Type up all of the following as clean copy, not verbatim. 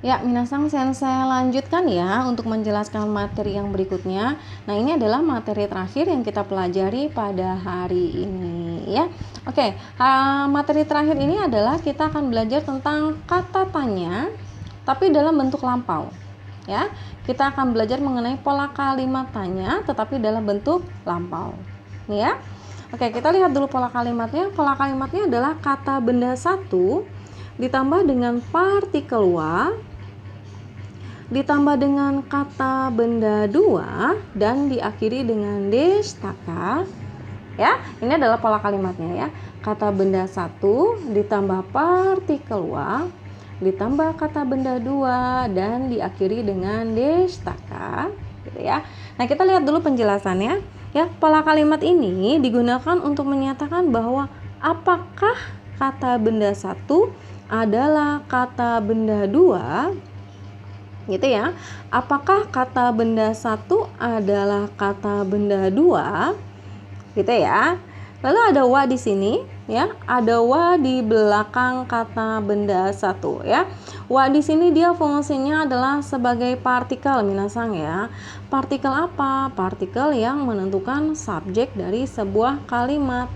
Ya, minasang sensei lanjutkan ya untuk menjelaskan materi yang berikutnya. Nah, ini adalah materi terakhir yang kita pelajari pada hari ini ya. Oke, materi terakhir ini adalah kita akan belajar tentang kata tanya tapi dalam bentuk lampau. Ya, kita akan belajar mengenai pola kalimat tanya tetapi dalam bentuk lampau. Nih ya. Oke, kita lihat dulu pola kalimatnya. Pola kalimatnya adalah kata benda satu ditambah dengan partikel wa ditambah dengan kata benda dua dan diakhiri dengan destaka. Ya, ini adalah pola kalimatnya ya. Kata benda satu ditambah partikel wa ditambah kata benda dua dan diakhiri dengan destaka, gitu ya. Nah, kita lihat dulu penjelasannya ya. Pola kalimat ini digunakan untuk menyatakan bahwa apakah kata benda satu adalah kata benda dua, gitu ya. Apakah kata benda satu adalah kata benda dua, gitu ya. Lalu ada wa di sini ya, ada wa di belakang kata benda satu ya. Wa di sini dia fungsinya adalah sebagai partikel minasang ya. Partikel apa? Partikel yang menentukan subjek dari sebuah kalimat.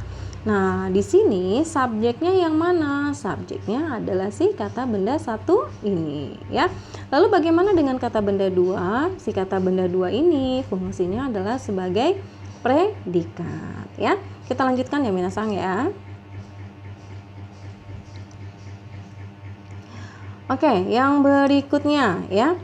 Nah, di sini subjeknya yang mana? Subjeknya adalah si kata benda satu ini ya. Lalu bagaimana dengan kata benda dua? Si kata benda dua ini fungsinya adalah sebagai predikat ya. Kita lanjutkan ya minasang ya. Oke, yang berikutnya ya.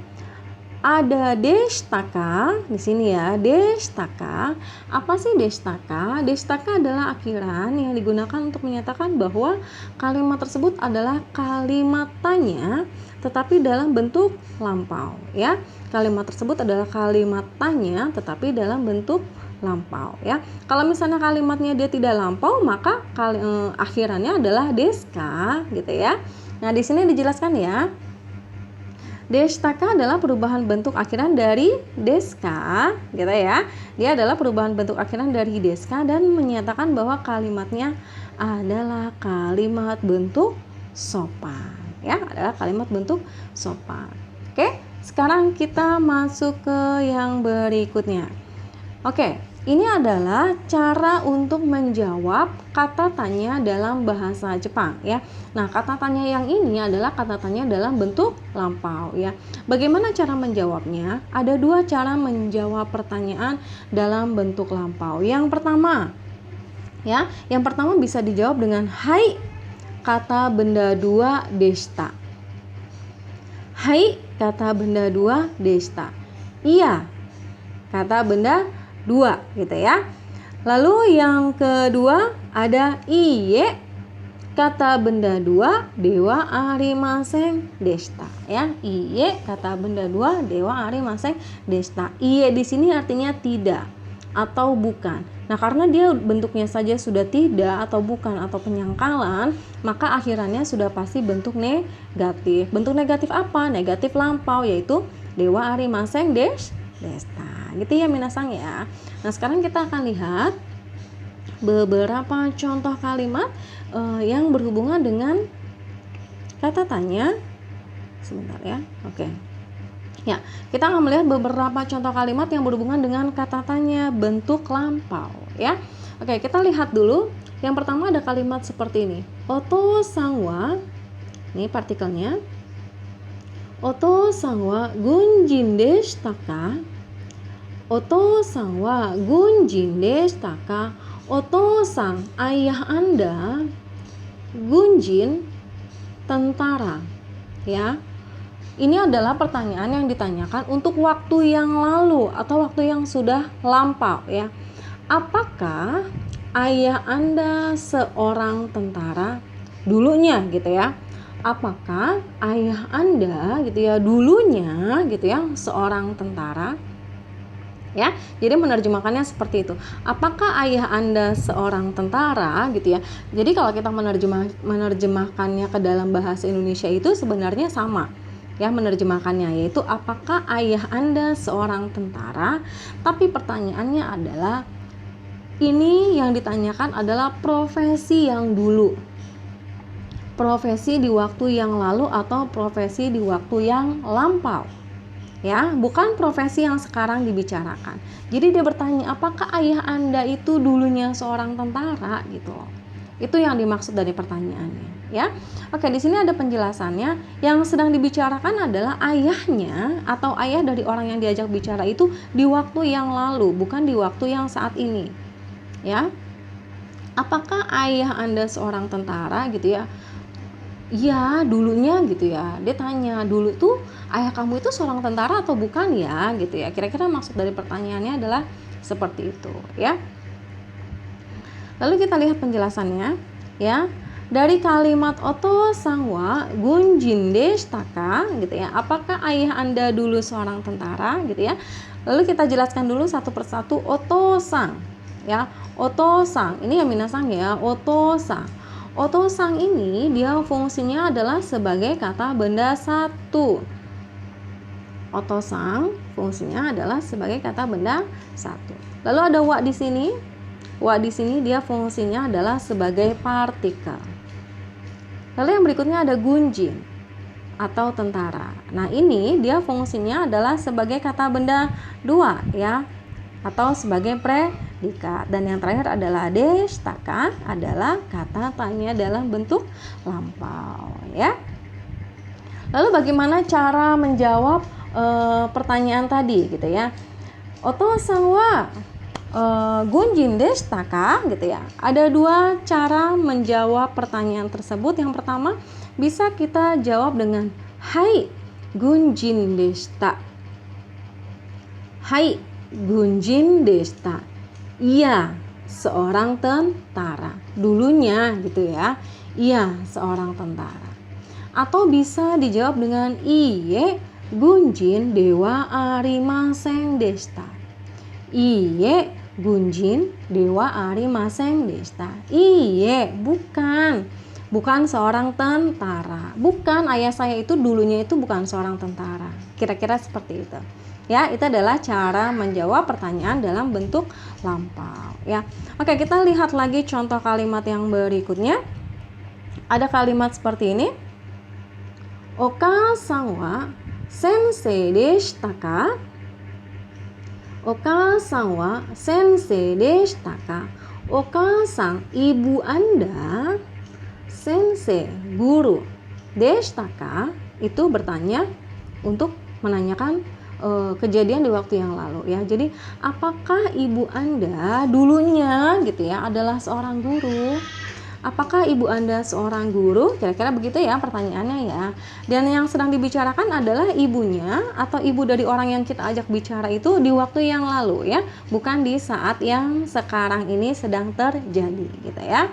Ada destaka di sini ya. Destaka. Apa sih destaka? Destaka adalah akhiran yang digunakan untuk menyatakan bahwa kalimat tersebut adalah kalimat tanya tetapi dalam bentuk lampau ya. Kalimat tersebut adalah kalimat tanya tetapi dalam bentuk lampau ya. Kalau misalnya kalimatnya dia tidak lampau, maka akhirannya adalah deska gitu ya. Nah, di sini dijelaskan ya. Destaka adalah perubahan bentuk akhiran dari deska, gitu ya. Dia adalah perubahan bentuk akhiran dari deska dan menyatakan bahwa kalimatnya adalah kalimat bentuk sopan, ya, adalah kalimat bentuk sopan. Oke, sekarang kita masuk ke yang berikutnya. Oke, ini adalah cara untuk menjawab kata tanya dalam bahasa Jepang ya. Nah, kata tanya yang ini adalah kata tanya dalam bentuk lampau ya. Bagaimana cara menjawabnya? Ada dua cara menjawab pertanyaan dalam bentuk lampau. Yang pertama ya, yang pertama bisa dijawab dengan hai kata benda dua desta. Hai kata benda dua desta. Iya kata benda dua gitu ya. Lalu yang kedua ada iye kata benda dua dewa arimaseng desta ya. Iye kata benda dua dewa arimaseng desta. Iye di sini artinya tidak atau bukan. Nah, karena dia bentuknya saja sudah tidak atau bukan atau penyangkalan, maka akhirannya sudah pasti bentuk negatif. Bentuk negatif apa? Negatif lampau, yaitu dewa arimaseng desta. Gitu ya minasang ya. Nah, sekarang kita akan lihat beberapa contoh kalimat yang berhubungan dengan kata tanya. Sebentar ya. Oke. Ya, kita akan melihat beberapa contoh kalimat yang berhubungan dengan kata tanya bentuk lampau ya. Oke, kita lihat dulu. Yang pertama ada kalimat seperti ini. Oto sangwa, ini partikelnya. Oto sangwa gunjin deshitaka? Oto-san wa gunjin deshitaka? Oto-san, ayah Anda gunjin, tentara ya. Ini adalah pertanyaan yang ditanyakan untuk waktu yang lalu atau waktu yang sudah lampau ya. Apakah ayah Anda seorang tentara dulunya gitu ya? Apakah ayah Anda gitu ya dulunya gitu ya seorang tentara? Ya, jadi menerjemahkannya seperti itu. Apakah ayah Anda seorang tentara gitu ya? Jadi kalau kita menerjemahkannya ke dalam bahasa Indonesia itu sebenarnya sama. Ya, menerjemahkannya yaitu apakah ayah Anda seorang tentara? Tapi pertanyaannya adalah ini yang ditanyakan adalah profesi yang dulu. profesi di waktu yang lalu atau profesi di waktu yang lampau. Ya, bukan profesi yang sekarang dibicarakan. Jadi dia bertanya, apakah ayah Anda itu dulunya seorang tentara gitu loh. Itu yang dimaksud dari pertanyaannya, ya. Oke, di sini ada penjelasannya. Yang sedang dibicarakan adalah ayahnya atau ayah dari orang yang diajak bicara itu di waktu yang lalu, bukan di waktu yang saat ini. Ya. Apakah ayah Anda seorang tentara gitu ya? Iya, dulunya gitu ya. Dia tanya, dulu tuh ayah kamu itu seorang tentara atau bukan ya gitu ya. Kira-kira maksud dari pertanyaannya adalah seperti itu, ya. Lalu kita lihat penjelasannya, ya. Dari kalimat oto sangwa gunjin deshitaka gitu ya. Apakah ayah Anda dulu seorang tentara gitu ya? Lalu kita jelaskan dulu satu persatu oto sang, ya. Oto sang ini ya minasang ya, oto sang. Oto sang ini dia fungsinya adalah sebagai kata benda satu. Oto sang fungsinya adalah sebagai kata benda satu. Lalu ada wa di sini. Wa di sini dia fungsinya adalah sebagai partikel. Lalu yang berikutnya ada gunjin atau tentara. Nah, ini dia fungsinya adalah sebagai kata benda dua ya, atau sebagai predikat. Dan yang terakhir adalah deshitaka adalah kata tanya dalam bentuk lampau ya. Lalu bagaimana cara menjawab pertanyaan tadi gitu ya? Oto sangwa gunjin deshitaka gitu ya. Ada dua cara menjawab pertanyaan tersebut. Yang pertama bisa kita jawab dengan hai gunjin deshita. Hai gunjin deshita. Iya, seorang tentara. Dulunya gitu ya. Iya, seorang tentara. Atau bisa dijawab dengan iye gunjin dewa arimaseng deshita. Iye gunjin dewa arimaseng deshita. Iye, bukan seorang tentara. Bukan, ayah saya itu dulunya itu bukan seorang tentara. Kira-kira seperti itu. Ya, itu adalah cara menjawab pertanyaan dalam bentuk lampau ya. Oke, kita lihat lagi contoh kalimat yang berikutnya. Ada kalimat seperti ini. Oka-san wa sensei deshitaka? Oka-san wa sensei deshitaka? Oka-san, ibu Anda, sensei, guru, deshitaka, itu bertanya untuk menanyakan kejadian di waktu yang lalu ya. Jadi apakah ibu Anda dulunya gitu ya adalah seorang guru? Apakah ibu Anda seorang guru? Kira-kira begitu ya pertanyaannya ya. Dan yang sedang dibicarakan adalah ibunya atau ibu dari orang yang kita ajak bicara itu di waktu yang lalu ya, bukan di saat yang sekarang ini sedang terjadi gitu ya.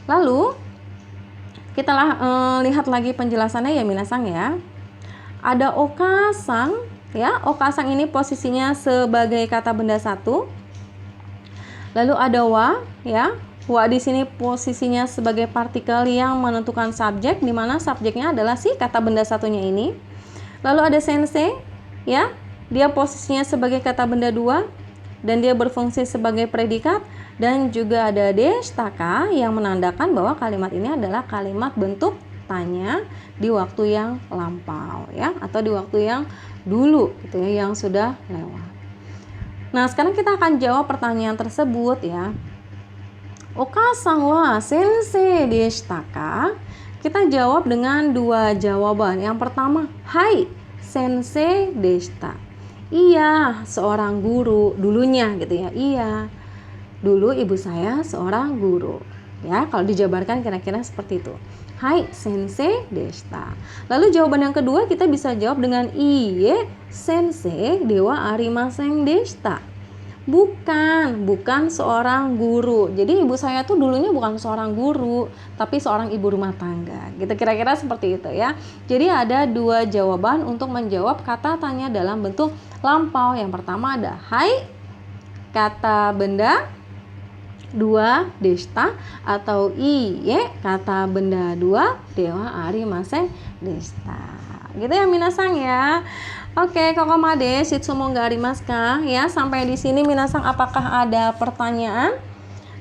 Lalu kita lihat lagi penjelasannya ya minasang ya. Ada oka-sang ya. Oka-sang ini posisinya sebagai kata benda satu. Lalu ada wa ya. Wa di sini posisinya sebagai partikel yang menentukan subjek, di mana subjeknya adalah si kata benda satunya ini. Lalu ada sensei ya. Dia posisinya sebagai kata benda dua dan dia berfungsi sebagai predikat. Dan juga ada deshitaka yang menandakan bahwa kalimat ini adalah kalimat bentuk tanya di waktu yang lampau ya, atau di waktu yang dulu gitu ya, yang sudah lewat. Nah, sekarang kita akan jawab pertanyaan tersebut ya. Oka-san wa sensei deshitaka? Kita jawab dengan dua jawaban. Yang pertama, hai sensei deshita. Iya, seorang guru dulunya gitu ya. Iya, dulu ibu saya seorang guru. Ya, kalau dijabarkan kira-kira seperti itu. Hai sensei deshita. Lalu jawaban yang kedua kita bisa jawab dengan iye sensei dewa arimaseng deshita. Bukan seorang guru. Jadi ibu saya tuh dulunya bukan seorang guru, tapi seorang ibu rumah tangga. Gitu kira-kira seperti itu ya. Jadi ada dua jawaban untuk menjawab kata tanya dalam bentuk lampau. Yang pertama ada hai kata benda dua deshita, atau iye kata benda dua dewa arimaseng deshita. Gitu ya minasang ya. Oke, kokomade shitsumo ga arimasu ka? Ya, sampai di sini minasang apakah ada pertanyaan?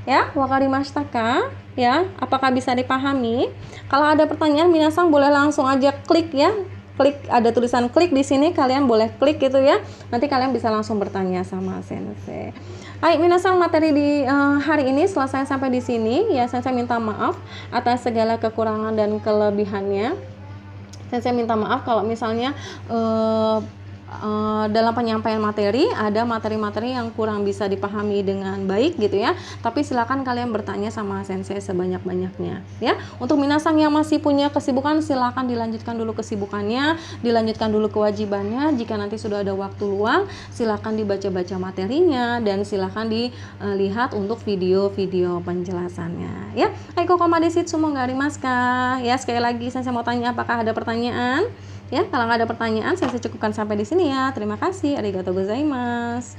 Ya, wakarimashita ka? ya. Apakah bisa dipahami? Kalau ada pertanyaan, minasang boleh langsung aja klik ya. Klik, ada tulisan klik di sini, kalian boleh klik gitu ya. Nanti kalian bisa langsung bertanya sama sensei. Hai minasang, materi di hari ini selesai sampai di sini ya. Sensei minta maaf atas segala kekurangan dan kelebihannya. Sensei minta maaf kalau misalnya dalam penyampaian materi ada materi-materi yang kurang bisa dipahami dengan baik gitu ya. Tapi silakan kalian bertanya sama sensei sebanyak-banyaknya ya. Untuk minasang yang masih punya kesibukan, silakan dilanjutkan dulu kesibukannya, dilanjutkan dulu kewajibannya. Jika nanti sudah ada waktu luang, silakan dibaca-baca materinya dan silakan dilihat untuk video-video penjelasannya ya. Aiko komadesit semua nggak arimaska ya. Sekali lagi sensei mau tanya, apakah ada pertanyaan? Ya, kalau nggak ada pertanyaan, saya cukupkan sampai di sini ya. Terima kasih. Arigatou gozaimasu.